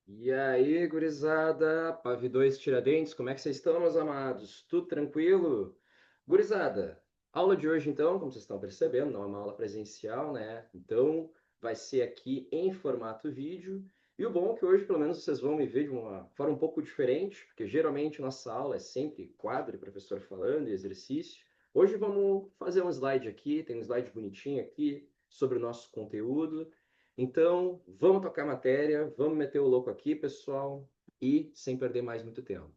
E aí, gurizada, Pave 2 Tiradentes, como é que vocês estão, meus amados? Tudo tranquilo? Gurizada, aula de hoje, então, como vocês estão percebendo, não é uma aula presencial, né? Então, vai ser aqui em formato vídeo. E o bom é que hoje, pelo menos, vocês vão me ver de uma forma um pouco diferente, porque geralmente nossa aula é sempre quadro e professor falando e exercício. Hoje vamos fazer um slide aqui, tem um slide bonitinho aqui sobre o nosso conteúdo. Então, vamos tocar matéria, vamos meter o louco aqui, pessoal, e sem perder mais muito tempo.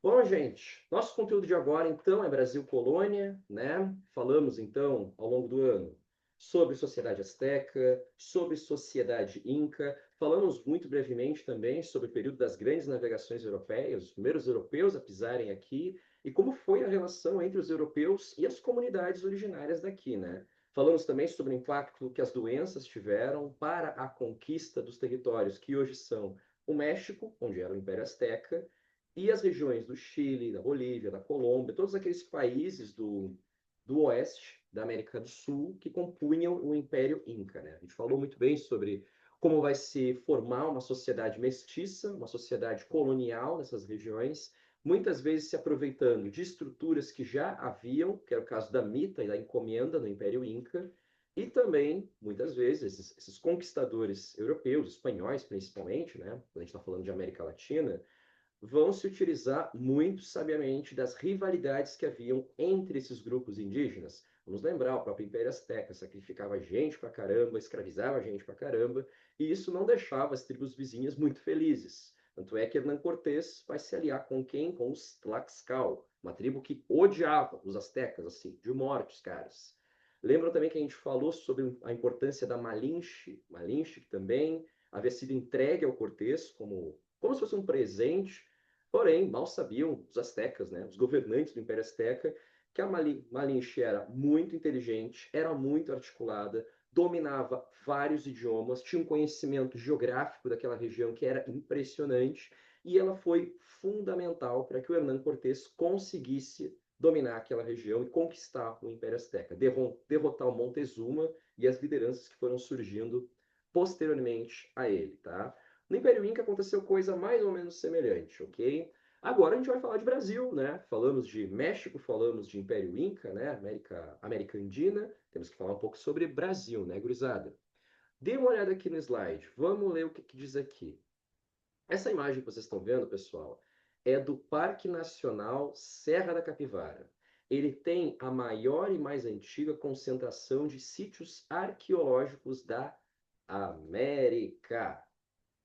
Bom, gente, nosso conteúdo de agora, então, é Brasil Colônia, né? Falamos, então, ao longo do ano, sobre sociedade asteca, sobre sociedade inca, falamos muito brevemente também sobre o período das grandes navegações europeias, os primeiros europeus a pisarem aqui, e como foi a relação entre os europeus e as comunidades originárias daqui, né? Falamos também sobre o impacto que as doenças tiveram para a conquista dos territórios que hoje são o México, onde era o Império Azteca, e as regiões do Chile, da Bolívia, da Colômbia, todos aqueles países do oeste da América do Sul que compunham o Império Inca, né? A gente falou muito bem sobre como vai se formar uma sociedade mestiça, uma sociedade colonial nessas regiões, muitas vezes se aproveitando de estruturas que já haviam, que era o caso da mita e da encomenda no Império Inca, e também, muitas vezes, esses conquistadores europeus, espanhóis principalmente, né? Quando a gente está falando de América Latina, vão se utilizar muito sabiamente das rivalidades que haviam entre esses grupos indígenas. Vamos lembrar, o próprio Império Azteca sacrificava gente pra caramba, escravizava gente pra caramba, e isso não deixava as tribos vizinhas muito felizes. Tanto é que Hernán Cortés vai se aliar com quem? Com os Tlaxcal, uma tribo que odiava os astecas, assim, de morte, os caras. Lembram também que a gente falou sobre a importância da Malinche que também havia sido entregue ao Cortés como se fosse um presente. Porém, mal sabiam os astecas, né, os governantes do Império Azteca, que a Malinche era muito inteligente, era muito articulada, dominava vários idiomas, tinha um conhecimento geográfico daquela região que era impressionante, e ela foi fundamental para que o Hernán Cortés conseguisse dominar aquela região e conquistar o Império Azteca, derrotar o Montezuma e as lideranças que foram surgindo posteriormente a ele, tá? No Império Inca aconteceu coisa mais ou menos semelhante, ok? Agora a gente vai falar de Brasil, né? Falamos de México, falamos de Império Inca, né? América Andina. Temos que falar um pouco sobre Brasil, né, gurizada? Dê uma olhada aqui no slide. Vamos ler o que diz aqui. Essa imagem que vocês estão vendo, pessoal, é do Parque Nacional Serra da Capivara. Ele tem a maior e mais antiga concentração de sítios arqueológicos da América.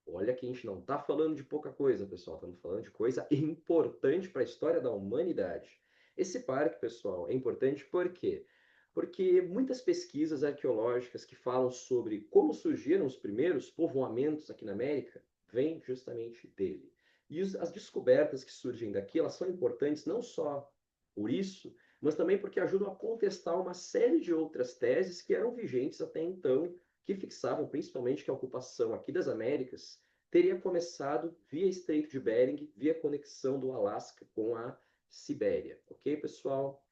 Olha que a gente não está falando de pouca coisa, pessoal. Estamos falando de coisa importante para a história da humanidade. Esse parque, pessoal, é importante por quê? Porque muitas pesquisas arqueológicas que falam sobre como surgiram os primeiros povoamentos aqui na América vêm justamente dele. E as descobertas que surgem daqui, elas são importantes não só por isso, mas também porque ajudam a contestar uma série de outras teses que eram vigentes até então, que fixavam principalmente que a ocupação aqui das Américas teria começado via Estreito de Bering, via conexão do Alasca com a Sibéria. Ok, pessoal?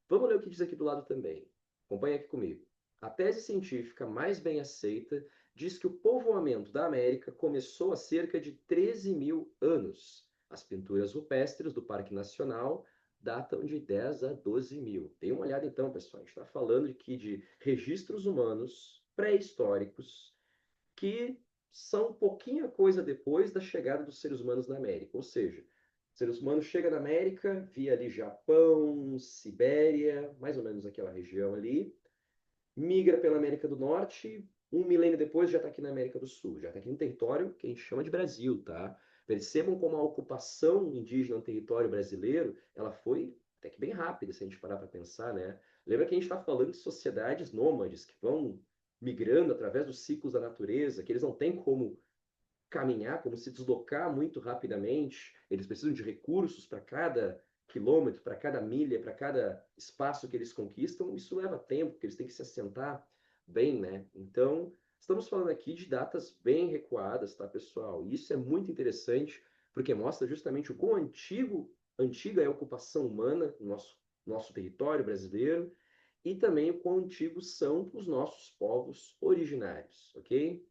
Vamos ler o que diz aqui do lado também. Acompanhe aqui comigo. A tese científica mais bem aceita diz que o povoamento da América começou há cerca de 13 mil anos. As pinturas rupestres do Parque Nacional datam de 10 a 12 mil. Dê uma olhada então, pessoal. A gente está falando aqui de registros humanos pré-históricos que são pouquinha coisa depois da chegada dos seres humanos na América. Ou seja, os seres humanos chegam na América via ali Japão, Sibéria, mais ou menos aquela região ali, migra pela América do Norte, um milênio depois já está aqui na América do Sul, já está aqui no território que a gente chama de Brasil, tá? Percebam como a ocupação indígena no território brasileiro, ela foi até que bem rápida, se a gente parar para pensar, né? Lembra que a gente está falando de sociedades nômades que vão migrando através dos ciclos da natureza, que eles não têm como caminhar, como se deslocar muito rapidamente, eles precisam de recursos para cada quilômetro, para cada milha, para cada espaço que eles conquistam, isso leva tempo, porque eles têm que se assentar bem, né? Então, estamos falando aqui de datas bem recuadas, tá, pessoal? E isso é muito interessante, porque mostra justamente o quão antiga é a ocupação humana no nosso território brasileiro, e também o quão antigos são os nossos povos originários, ok?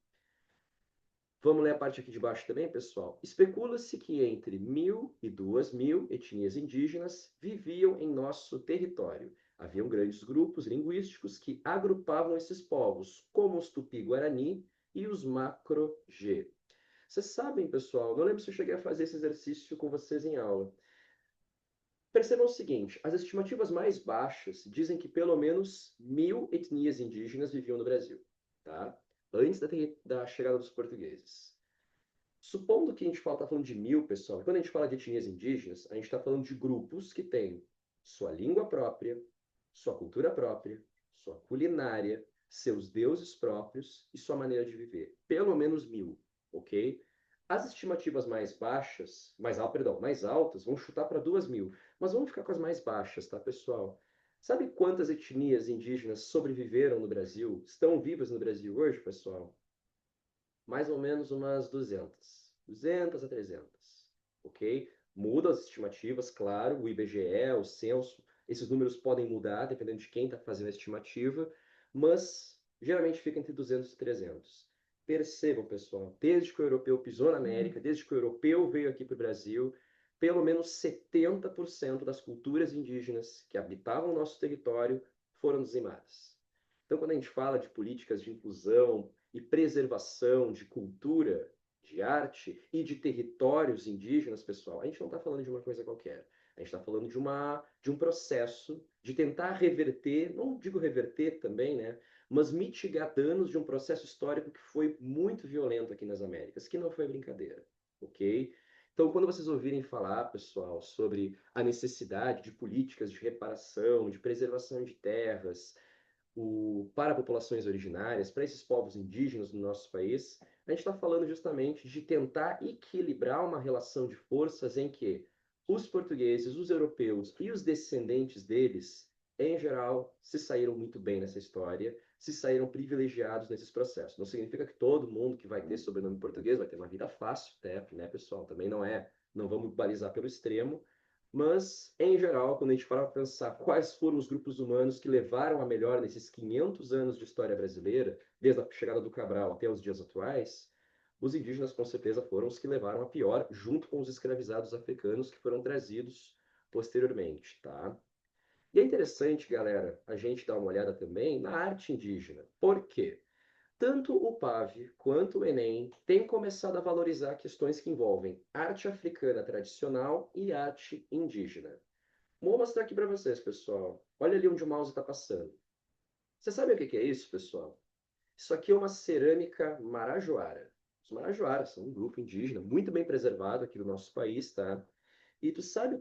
Vamos ler a parte aqui de baixo também, pessoal. Especula-se que entre 1.000 e 2.000 etnias indígenas viviam em nosso território. Haviam grandes grupos linguísticos que agrupavam esses povos, como os Tupi-Guarani e os Macro-G. Vocês sabem, pessoal, não lembro se eu cheguei a fazer esse exercício com vocês em aula. Percebam o seguinte, as estimativas mais baixas dizem que pelo menos 1.000 etnias indígenas viviam no Brasil, tá? Antes da chegada dos portugueses. Supondo que a gente está falando de 1.000, pessoal, quando a gente fala de etnias indígenas, a gente está falando de grupos que têm sua língua própria, sua cultura própria, sua culinária, seus deuses próprios e sua maneira de viver. Pelo menos 1.000, ok? As estimativas mais baixas, mais altas, vão chutar para 2.000, mas vamos ficar com as mais baixas, tá, pessoal? Sabe quantas etnias indígenas sobreviveram no Brasil, estão vivas no Brasil hoje, pessoal? Mais ou menos umas 200 a 300, ok? Mudam as estimativas, claro, o IBGE, o censo, esses números podem mudar dependendo de quem está fazendo a estimativa, mas geralmente fica entre 200 e 300. Percebam, pessoal, desde que o europeu pisou na América, desde que o europeu veio aqui para o Brasil, pelo menos 70% das culturas indígenas que habitavam o nosso território foram dizimadas. Então, quando a gente fala de políticas de inclusão e preservação de cultura, de arte e de territórios indígenas, pessoal, a gente não está falando de uma coisa qualquer. A gente está falando de um processo de tentar reverter, não digo reverter também, né? Mas mitigar danos de um processo histórico que foi muito violento aqui nas Américas, que não foi brincadeira, ok? Então, quando vocês ouvirem falar, pessoal, sobre a necessidade de políticas de reparação, de preservação de terras, para populações originárias, para esses povos indígenas do nosso país, a gente está falando justamente de tentar equilibrar uma relação de forças em que os portugueses, os europeus e os descendentes deles, em geral, se saíram muito bem nessa história, se saíram privilegiados nesses processos. Não significa que todo mundo que vai ter sobrenome português vai ter uma vida fácil, né, pessoal? Também não é, não vamos balizar pelo extremo, mas, em geral, quando a gente para pensar quais foram os grupos humanos que levaram a melhor nesses 500 anos de história brasileira, desde a chegada do Cabral até os dias atuais, os indígenas com certeza foram os que levaram a pior, junto com os escravizados africanos que foram trazidos posteriormente, tá? E é interessante, galera, a gente dar uma olhada também na arte indígena. Por quê? Tanto o PAV quanto o Enem têm começado a valorizar questões que envolvem arte africana tradicional e arte indígena. Vou mostrar aqui para vocês, pessoal. Olha ali onde o mouse está passando. Você sabe o que é isso, pessoal? Isso aqui é uma cerâmica marajoara. Os marajoaras são um grupo indígena muito bem preservado aqui do nosso país, tá? E tu sabe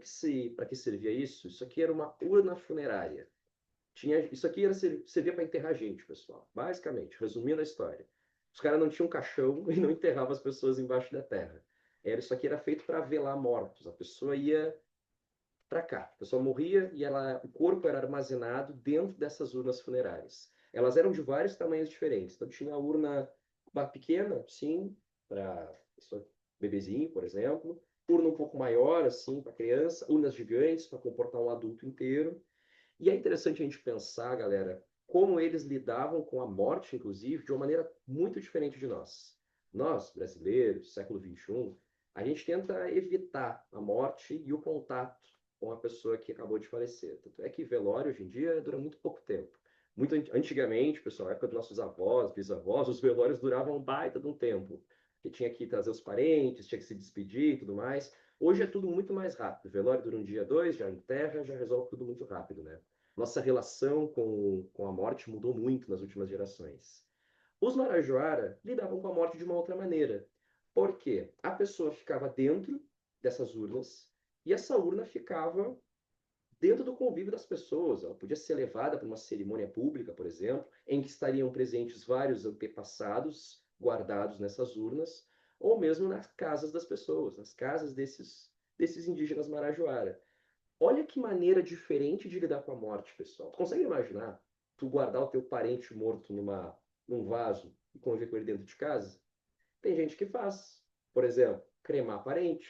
para que servia isso? Isso aqui era uma urna funerária. Isso aqui servia para enterrar gente, pessoal. Basicamente, resumindo a história. Os caras não tinham caixão e não enterravam as pessoas embaixo da terra. Isso aqui era feito para velar mortos. A pessoa ia para cá. A pessoa morria e o corpo era armazenado dentro dessas urnas funerárias. Elas eram de vários tamanhos diferentes. Então tinha a urna pequena, sim, para bebezinho, por exemplo. Urna um pouco maior, assim, para criança. Urnas gigantes para comportar um adulto inteiro. E é interessante a gente pensar, galera, como eles lidavam com a morte, inclusive, de uma maneira muito diferente de nós. Nós, brasileiros, século XXI, a gente tenta evitar a morte e o contato com a pessoa que acabou de falecer. Tanto é que velório, hoje em dia, dura muito pouco tempo. Muito antigamente, pessoal, na época dos nossos avós, bisavós, os velórios duravam um baita de um tempo. Porque tinha que trazer os parentes, tinha que se despedir e tudo mais. Hoje é tudo muito mais rápido. O velório dura um dia, dois, já enterra, já resolve tudo muito rápido, né? Nossa relação com a morte mudou muito nas últimas gerações. Os Marajoara lidavam com a morte de uma outra maneira. Por quê? A pessoa ficava dentro dessas urnas e essa urna ficava dentro do convívio das pessoas. Ela podia ser levada para uma cerimônia pública, por exemplo, em que estariam presentes vários antepassados guardados nessas urnas, ou mesmo nas casas das pessoas, nas casas desses indígenas Marajoara. Olha que maneira diferente de lidar com a morte, pessoal. Tu consegue imaginar tu guardar o teu parente morto num vaso e conviver com ele dentro de casa? Tem gente que faz. Por exemplo, cremar parente.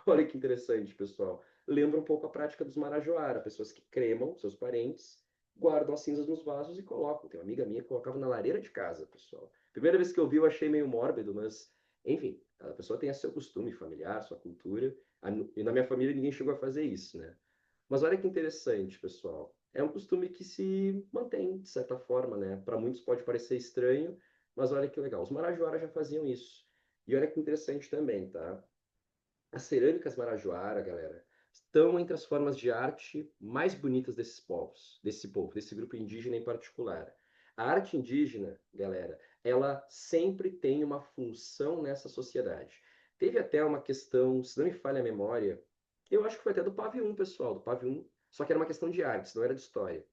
Olha que interessante, pessoal. Lembra um pouco a prática dos Marajoara, pessoas que cremam seus parentes, guardam as cinzas nos vasos e colocam. Tem uma amiga minha que colocava na lareira de casa, pessoal. Primeira vez que eu vi, eu achei meio mórbido, mas Enfim, cada pessoa tem seu costume familiar, sua cultura, e na minha família ninguém chegou a fazer isso, né? Mas olha que interessante, pessoal. É um costume que se mantém, de certa forma, né? Para muitos pode parecer estranho, mas olha que legal. Os Marajoara já faziam isso. E olha que interessante também, tá? As cerâmicas Marajoara, galera, estão entre as formas de arte mais bonitas desses povos, desse povo, desse grupo indígena em particular. A arte indígena, galera, ela sempre tem uma função nessa sociedade. Teve até uma questão, se não me falha a memória, eu acho que foi até do Pavium, pessoal, do Pavium, só que era uma questão de artes, não era de história,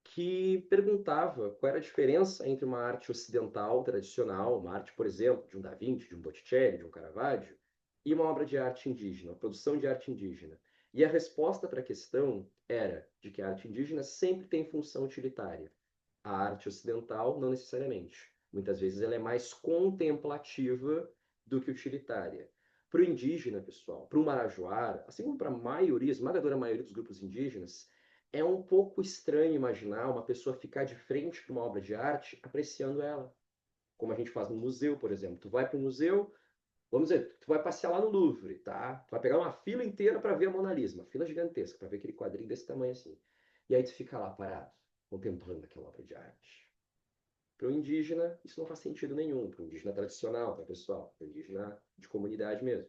que perguntava qual era a diferença entre uma arte ocidental tradicional, uma arte, por exemplo, de um Da Vinci, de um Botticelli, de um Caravaggio, e uma obra de arte indígena, uma produção de arte indígena. E a resposta para a questão era de que a arte indígena sempre tem função utilitária. A arte ocidental, não necessariamente. Muitas vezes ela é mais contemplativa do que utilitária. Para o indígena, pessoal, para o marajoara, assim como para a maioria, esmagadora maioria dos grupos indígenas, é um pouco estranho imaginar uma pessoa ficar de frente para uma obra de arte apreciando ela, como a gente faz no museu, por exemplo. Tu vai para o museu, vamos dizer, tu vai passear lá no Louvre, tá? Tu vai pegar uma fila inteira para ver a Mona Lisa, uma fila gigantesca, para ver aquele quadrinho desse tamanho assim. E aí tu fica lá parado, contemplando aquela obra de arte. Para o indígena, isso não faz sentido nenhum. Para o indígena tradicional, para o pessoal, para o indígena de comunidade mesmo.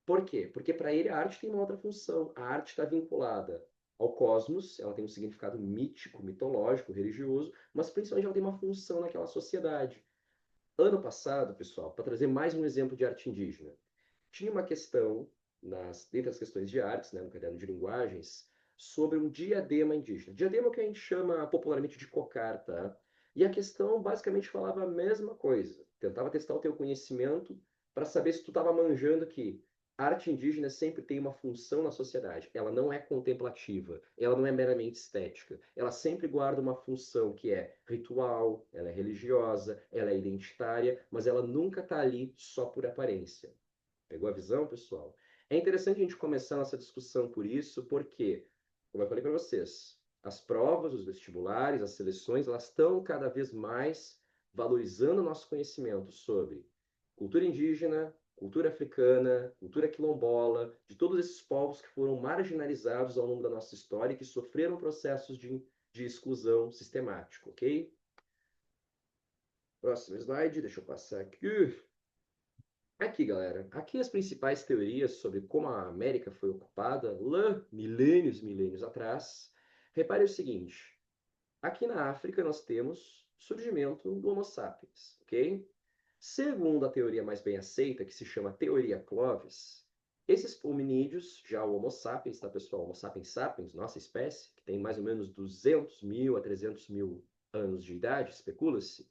Por quê? Porque para ele a arte tem uma outra função. A arte está vinculada ao cosmos, ela tem um significado mítico, mitológico, religioso, mas principalmente ela tem uma função naquela sociedade. Ano passado, pessoal, para trazer mais um exemplo de arte indígena, tinha uma questão, dentre as questões de artes, né, no caderno de linguagens, sobre um diadema indígena. Diadema é o que a gente chama popularmente de cocar, tá? E a questão basicamente falava a mesma coisa. Tentava testar o teu conhecimento para saber se tu estava manjando que a arte indígena sempre tem uma função na sociedade. Ela não é contemplativa, ela não é meramente estética. Ela sempre guarda uma função que é ritual, ela é religiosa, ela é identitária, mas ela nunca está ali só por aparência. Pegou a visão, pessoal? É interessante a gente começar nossa discussão por isso, porque, como eu falei para vocês, as provas, os vestibulares, as seleções, elas estão cada vez mais valorizando o nosso conhecimento sobre cultura indígena, cultura africana, cultura quilombola, de todos esses povos que foram marginalizados ao longo da nossa história e que sofreram processos de exclusão sistemático, ok? Próximo slide, deixa eu passar aqui. Aqui, galera, aqui as principais teorias sobre como a América foi ocupada lá milênios e milênios atrás. Repare o seguinte, aqui na África nós temos o surgimento do Homo sapiens, ok? Segundo a teoria mais bem aceita, que se chama Teoria Clovis, esses hominídeos, já o Homo sapiens, tá, pessoal? Homo sapiens sapiens, nossa espécie, que tem mais ou menos 200 mil a 300 mil anos de idade, especula-se,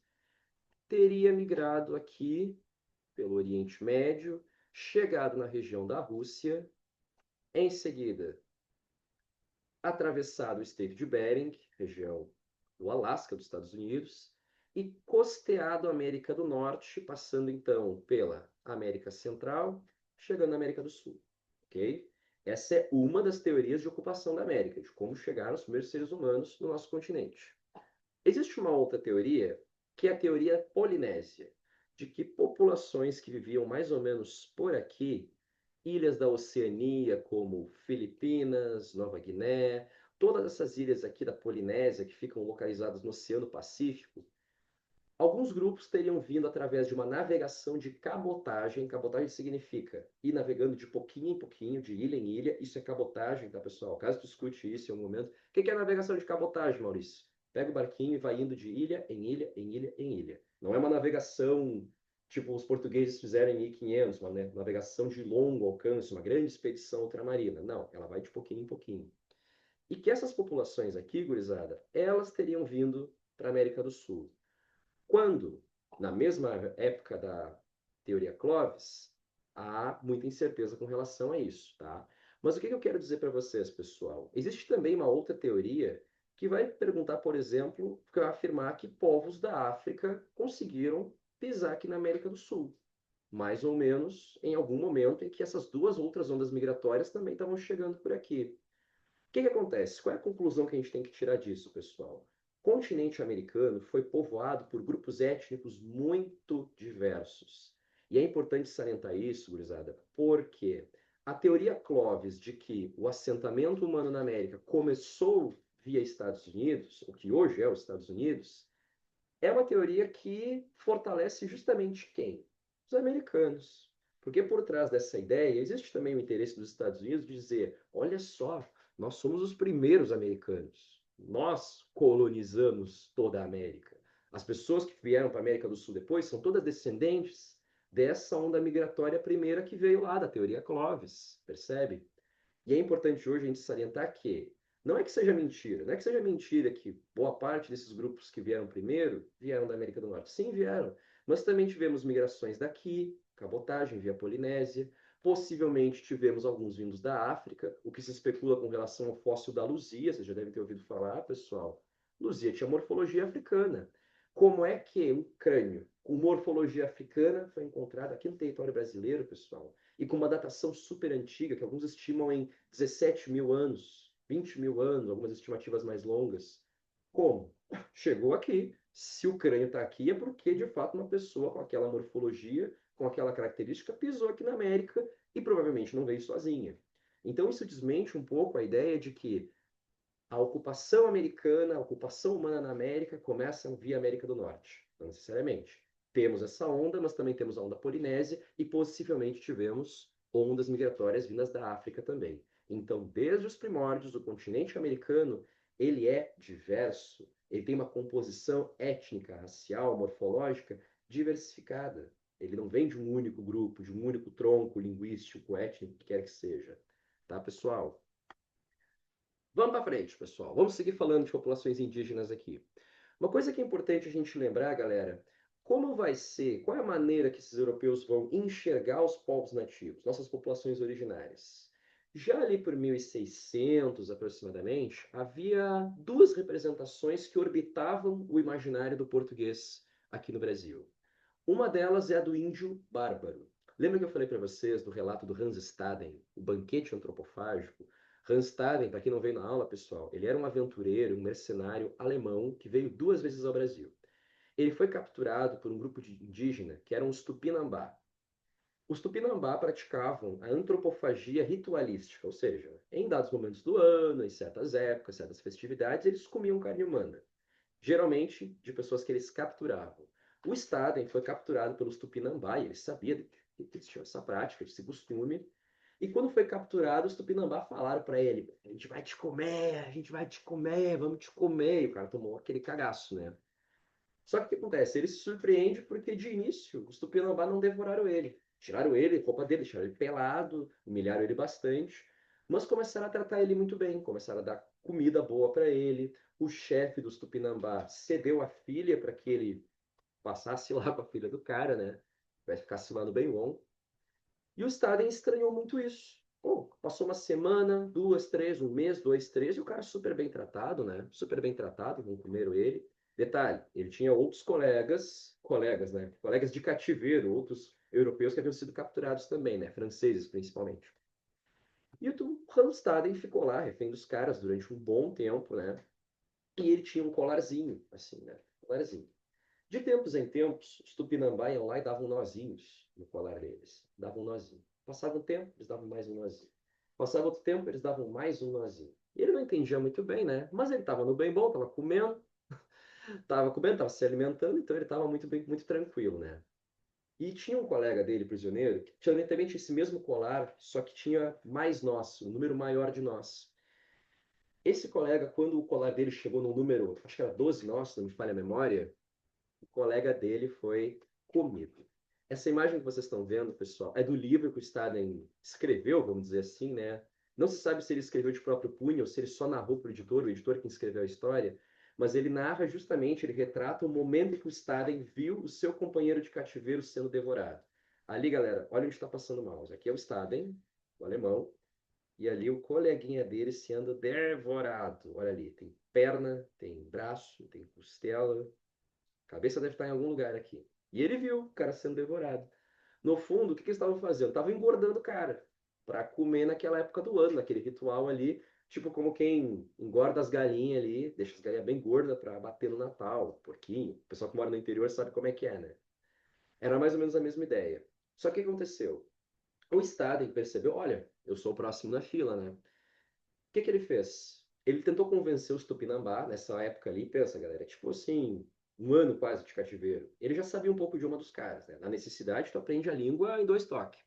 teria migrado aqui pelo Oriente Médio, chegado na região da Rússia, em seguida atravessado o Estreito de Bering, região do Alasca, dos Estados Unidos, e costeado a América do Norte, passando então pela América Central, chegando na América do Sul. Ok? Essa é uma das teorias de ocupação da América, de como chegaram os primeiros seres humanos no nosso continente. Existe uma outra teoria, que é a teoria polinésia, de que populações que viviam mais ou menos por aqui, ilhas da Oceania, como Filipinas, Nova Guiné, todas essas ilhas aqui da Polinésia, que ficam localizadas no Oceano Pacífico, alguns grupos teriam vindo através de uma navegação de cabotagem. Cabotagem significa ir navegando de pouquinho em pouquinho, de ilha em ilha. Isso é cabotagem, tá, pessoal? Caso tu escute isso em algum momento. O que é a navegação de cabotagem, Maurício? Pega o barquinho e vai indo de ilha em ilha, em ilha, em ilha. Não é uma navegação tipo os portugueses fizeram em 1500, uma navegação de longo alcance, uma grande expedição ultramarina. Não, ela vai de pouquinho em pouquinho. E que essas populações aqui, gurizada, elas teriam vindo para a América do Sul. Quando, na mesma época da teoria Clovis, há muita incerteza com relação a isso, tá? Mas o que eu quero dizer para vocês, pessoal? Existe também uma outra teoria que vai perguntar, por exemplo, que vai afirmar que povos da África conseguiram pisar aqui na América do Sul, mais ou menos em algum momento em que essas duas outras ondas migratórias também estavam chegando por aqui. O que que acontece? Qual é a conclusão que a gente tem que tirar disso, pessoal? O continente americano foi povoado por grupos étnicos muito diversos. E é importante salientar isso, gurizada, porque a teoria Clovis de que o assentamento humano na América começou via Estados Unidos, o que hoje é os Estados Unidos, é uma teoria que fortalece justamente quem? Os americanos. Porque por trás dessa ideia existe também o interesse dos Estados Unidos de dizer: olha só, nós somos os primeiros americanos. Nós colonizamos toda a América. As pessoas que vieram para a América do Sul depois são todas descendentes dessa onda migratória primeira que veio lá da teoria Clovis, percebe? E é importante hoje a gente salientar que não é que seja mentira, não é que seja mentira que boa parte desses grupos que vieram primeiro vieram da América do Norte. Sim, vieram. Mas também tivemos migrações daqui, cabotagem via Polinésia. Possivelmente tivemos alguns vindos da África, o que se especula com relação ao fóssil da Luzia, vocês já devem ter ouvido falar, pessoal. Luzia tinha morfologia africana. Como é que um crânio com morfologia africana foi encontrado aqui no território brasileiro, pessoal? E com uma datação super antiga, que alguns estimam em 17 mil anos, 20 mil anos, algumas estimativas mais longas. Como? Chegou aqui. Se o crânio está aqui, é porque, de fato, uma pessoa com aquela morfologia, com aquela característica, pisou aqui na América e provavelmente não veio sozinha. Então, isso desmente um pouco a ideia de que a ocupação americana, a ocupação humana na América começa via América do Norte, não necessariamente. Temos essa onda, mas também temos a onda polinésia e possivelmente tivemos ondas migratórias vindas da África também. Então, desde os primórdios, o continente americano, ele é diverso, ele tem uma composição étnica, racial, morfológica diversificada. Ele não vem de um único grupo, de um único tronco linguístico, étnico, que quer que seja. Tá, pessoal? Vamos para frente, pessoal. Vamos seguir falando de populações indígenas aqui. Uma coisa que é importante a gente lembrar, galera, como vai ser, qual é a maneira que esses europeus vão enxergar os povos nativos, nossas populações originárias? Já ali por 1600 aproximadamente, havia duas representações que orbitavam o imaginário do português aqui no Brasil. Uma delas é a do índio bárbaro. Lembra que eu falei para vocês do relato do Hans Staden, o banquete antropofágico? Hans Staden, para quem não veio na aula, pessoal, ele era um aventureiro, um mercenário alemão que veio duas vezes ao Brasil. Ele foi capturado por um grupo de indígena que eram os Tupinambá. Os Tupinambá praticavam a antropofagia ritualística, ou seja, em dados momentos do ano, em certas épocas, certas festividades, eles comiam carne humana, geralmente de pessoas que eles capturavam. O Staden foi capturado pelos Tupinambá e ele sabia que eles tinham essa prática, esse costume. E quando foi capturado, os Tupinambá falaram para ele: a gente vai te comer, a gente vai te comer, vamos te comer. E o cara tomou aquele cagaço, né? Só que o que acontece? Ele se surpreende porque, de início, os Tupinambá não devoraram ele. Tiraram ele, roupa dele, deixaram ele pelado, humilharam ele bastante, mas começaram a tratar ele muito bem, começaram a dar comida boa para ele. O chefe dos Tupinambá cedeu a filha para que ele passasse lá com a filha do cara, né? Vai ficar lá no bem bom. E o Staden estranhou muito isso. Pô, passou uma semana, duas, três, um mês, dois, três, e o cara super bem tratado, né? Super bem tratado, não comeram ele. Detalhe, ele tinha outros colegas, né? Colegas de cativeiro, outros europeus que haviam sido capturados também, né? Franceses, principalmente. E o Hans Staden ficou lá, refém dos caras, durante um bom tempo, né? E ele tinha um colarzinho, assim, né? Colarzinho. De tempos em tempos, os Tupinambá iam lá e davam nozinhos no colar deles. Davam um nozinho. Passava um tempo, eles davam mais um nozinho. Passava outro tempo, eles davam mais um nozinho. E ele não entendia muito bem, né? Mas ele estava no bem bom, estava se alimentando, então ele estava muito bem, muito tranquilo, né? E tinha um colega dele, prisioneiro, que também tinha esse mesmo colar, só que tinha mais nós, um número maior de nós. Esse colega, quando o colar dele chegou no número, acho que era 12 nós, se não me falha a memória, o colega dele foi comido. Essa imagem que vocês estão vendo, pessoal, é do livro que o Staden escreveu, vamos dizer assim, né? Não se sabe se ele escreveu de próprio punho ou se ele só narrou para o editor que escreveu a história, mas ele narra justamente, ele retrata o momento em que o Staden viu o seu companheiro de cativeiro sendo devorado. Ali, galera, olha onde está passando o mouse. Aqui é o Staden, o alemão, e ali o coleguinha dele sendo devorado. Olha ali, tem perna, tem braço, tem costela, a cabeça deve estar em algum lugar aqui. E ele viu o cara sendo devorado. No fundo, o que eles estavam fazendo? Estavam engordando o cara para comer naquela época do ano, naquele ritual ali, tipo como quem engorda as galinhas ali, deixa as galinhas bem gordas para bater no Natal, porquinho. O pessoal que mora no interior sabe como é que é, né? Era mais ou menos a mesma ideia. Só que o que aconteceu? O Staden percebeu, olha, eu sou o próximo na fila, né? O que que ele fez? Ele tentou convencer os Tupinambá, nessa época ali, pensa, galera, tipo assim, um ano quase de cativeiro. Ele já sabia um pouco o idioma dos caras, né? Na necessidade, tu aprende a língua em 2 toques.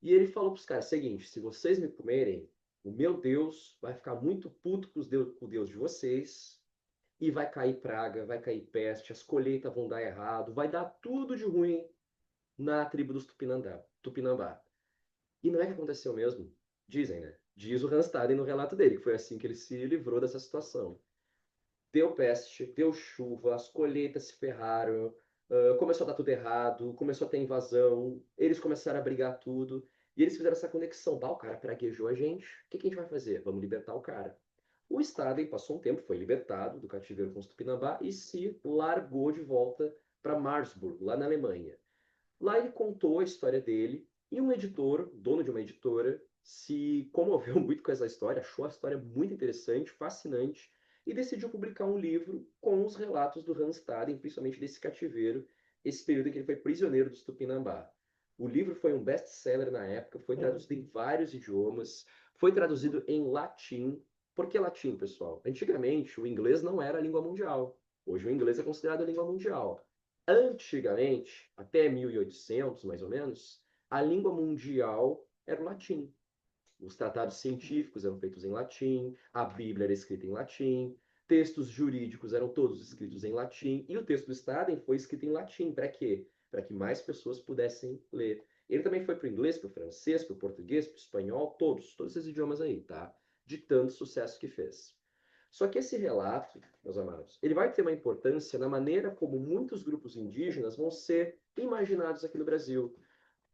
E ele falou para os caras, seguinte, se vocês me comerem, o meu Deus vai ficar muito puto com o Deus de vocês, e vai cair praga, vai cair peste, as colheitas vão dar errado, vai dar tudo de ruim na tribo dos Tupinambá. E não é que aconteceu mesmo? Dizem, né? Diz o Randstad no relato dele, que foi assim que ele se livrou dessa situação. Deu peste, deu chuva, as colheitas se ferraram, começou a dar tudo errado, começou a ter invasão, eles começaram a brigar tudo, e eles fizeram essa conexão. Bah, o cara praguejou a gente, o que que a gente vai fazer? Vamos libertar o cara. O Staden passou um tempo, foi libertado do cativeiro com os Tupinambá e se largou de volta para Marsburg, lá na Alemanha. Lá ele contou a história dele e um editor, dono de uma editora, se comoveu muito com essa história, achou a história muito interessante, fascinante, e decidiu publicar um livro com os relatos do Hans Staden, principalmente desse cativeiro, esse período em que ele foi prisioneiro dos Tupinambá. O livro foi um best-seller na época, foi traduzido em vários idiomas, foi traduzido em latim. Por que latim, pessoal? Antigamente, o inglês não era a língua mundial. Hoje, o inglês é considerado a língua mundial. Antigamente, até 1800, mais ou menos, a língua mundial era o latim. Os tratados científicos eram feitos em latim, a Bíblia era escrita em latim, textos jurídicos eram todos escritos em latim, e o texto do Staden foi escrito em latim. Para quê? Para que mais pessoas pudessem ler. Ele também foi para o inglês, para o francês, para o português, para o espanhol, todos esses idiomas aí, tá? De tanto sucesso que fez. Só que esse relato, meus amados, ele vai ter uma importância na maneira como muitos grupos indígenas vão ser imaginados aqui no Brasil.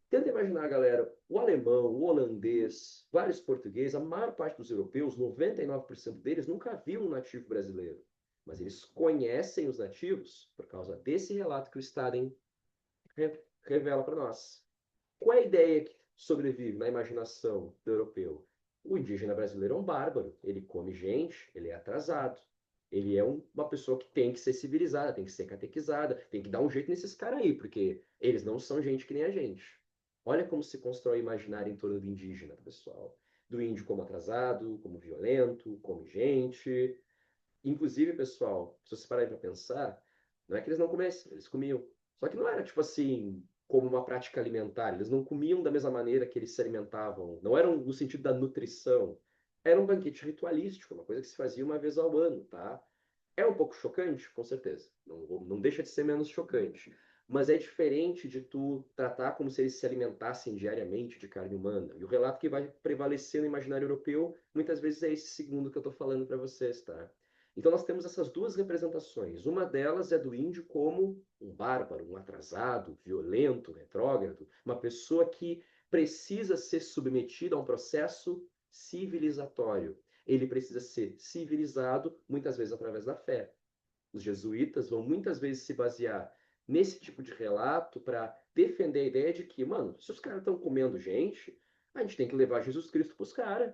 Tenta imaginar, galera, o alemão, o holandês, vários portugueses, a maior parte dos europeus, 99% deles, nunca viu um nativo brasileiro. Mas eles conhecem os nativos por causa desse relato que o Staden revela para nós. Qual é a ideia que sobrevive na imaginação do europeu? O indígena brasileiro é um bárbaro, ele come gente, ele é atrasado. Ele é uma pessoa que tem que ser civilizada, tem que ser catequizada, tem que dar um jeito nesses caras aí, porque eles não são gente que nem a gente. Olha como se constrói o imaginário em torno do indígena, pessoal. Do índio como atrasado, como violento, come gente. Inclusive, pessoal, se vocês pararem para pensar, não é que eles não comessem, eles comiam. Só que não era tipo assim, como uma prática alimentar. Eles não comiam da mesma maneira que eles se alimentavam. Não era no sentido da nutrição. Era um banquete ritualístico, uma coisa que se fazia uma vez ao ano, tá? É um pouco chocante, com certeza. Não deixa de ser menos chocante. Mas é diferente de tu tratar como se eles se alimentassem diariamente de carne humana. E o relato que vai prevalecer no imaginário europeu, muitas vezes é esse segundo que eu estou falando para vocês, tá? Então nós temos essas duas representações. Uma delas é do índio como um bárbaro, um atrasado, violento, retrógrado, uma pessoa que precisa ser submetida a um processo civilizatório. Ele precisa ser civilizado, muitas vezes através da fé. Os jesuítas vão muitas vezes se basear nesse tipo de relato para defender a ideia de que, mano, se os caras estão comendo gente, a gente tem que levar Jesus Cristo para os caras.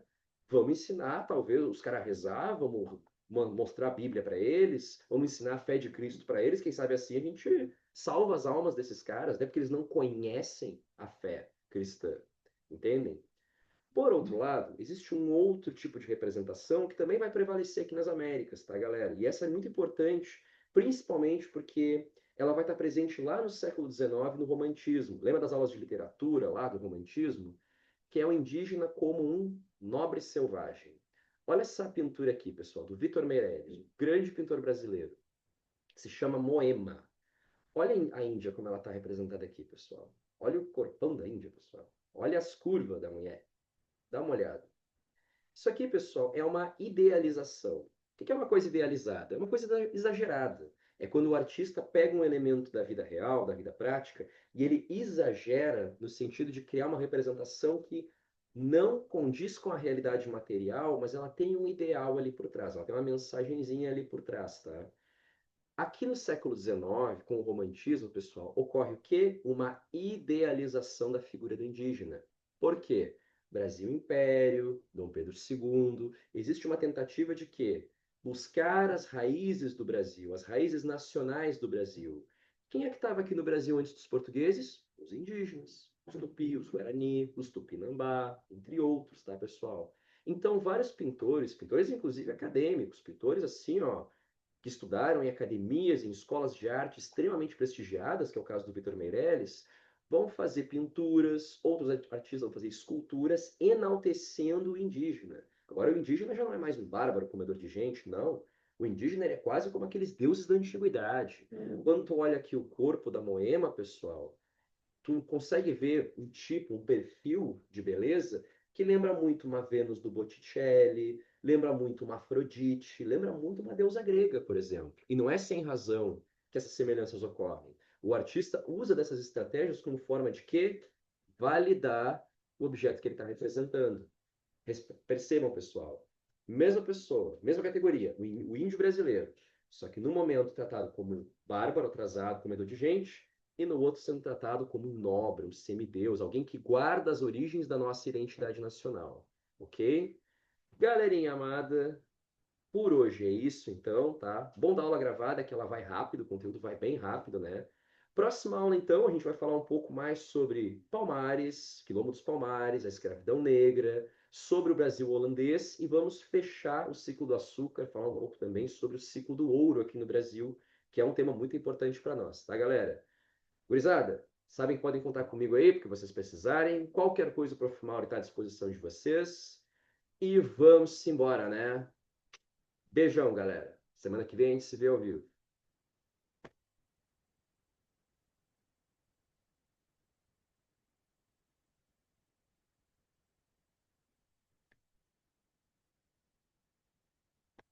Vamos ensinar, talvez, os caras a rezar, vamos mostrar a Bíblia para eles, vamos ensinar a fé de Cristo para eles. Quem sabe assim a gente salva as almas desses caras, né? Porque eles não conhecem a fé cristã. Entendem? Por outro lado, existe um outro tipo de representação que também vai prevalecer aqui nas Américas, tá, galera? E essa é muito importante, principalmente porque ela vai estar presente lá no século XIX, no Romantismo. Lembra das aulas de literatura lá do Romantismo? Que é o indígena como um nobre selvagem. Olha essa pintura aqui, pessoal, do Vitor Meirelles, um grande pintor brasileiro, que se chama Moema. Olha a Índia como ela está representada aqui, pessoal. Olha o corpão da Índia, pessoal. Olha as curvas da mulher. Dá uma olhada. Isso aqui, pessoal, é uma idealização. O que é uma coisa idealizada? É uma coisa exagerada. É quando o artista pega um elemento da vida real, da vida prática, e ele exagera no sentido de criar uma representação que não condiz com a realidade material, mas ela tem um ideal ali por trás, ela tem uma mensagenzinha ali por trás, tá? Aqui no século XIX, com o romantismo, pessoal, ocorre o quê? Uma idealização da figura do indígena. Por quê? Brasil Império, Dom Pedro II, existe uma tentativa de quê? Buscar as raízes do Brasil, as raízes nacionais do Brasil. Quem é que estava aqui no Brasil antes dos portugueses? Os indígenas, os tupi, os guarani, os tupinambá, entre outros, tá, pessoal? Então, vários pintores, pintores inclusive acadêmicos, pintores assim, ó, que estudaram em academias, em escolas de arte extremamente prestigiadas, que é o caso do Vitor Meirelles, vão fazer pinturas, outros artistas vão fazer esculturas enaltecendo o indígena. Agora, o indígena já não é mais um bárbaro comedor de gente, não. O indígena é quase como aqueles deuses da antiguidade. Quando tu olha aqui o corpo da Moema, pessoal, tu consegue ver um tipo, um perfil de beleza que lembra muito uma Vênus do Botticelli, lembra muito uma Afrodite, lembra muito uma deusa grega, por exemplo. E não é sem razão que essas semelhanças ocorrem. O artista usa dessas estratégias como forma de quê? Validar o objeto que ele está representando. Percebam, pessoal. Mesma pessoa, mesma categoria, o índio brasileiro. Só que no momento tratado como um bárbaro, atrasado, comedor de gente, e no outro sendo tratado como um nobre, um semideus, alguém que guarda as origens da nossa identidade nacional. Ok? Galerinha amada, por hoje é isso, então, tá? Bom da aula gravada, que ela vai rápido, o conteúdo vai bem rápido, né? Próxima aula, então, a gente vai falar um pouco mais sobre Palmares, Quilombo dos Palmares, a escravidão negra, sobre o Brasil holandês e vamos fechar o ciclo do açúcar, falar um pouco também sobre o ciclo do ouro aqui no Brasil, que é um tema muito importante para nós, tá, galera? Gurizada, sabem que podem contar comigo aí, porque vocês precisarem. Qualquer coisa, o Prof. Mauro está à disposição de vocês. E vamos embora, né? Beijão, galera. Semana que vem a gente se vê ao vivo.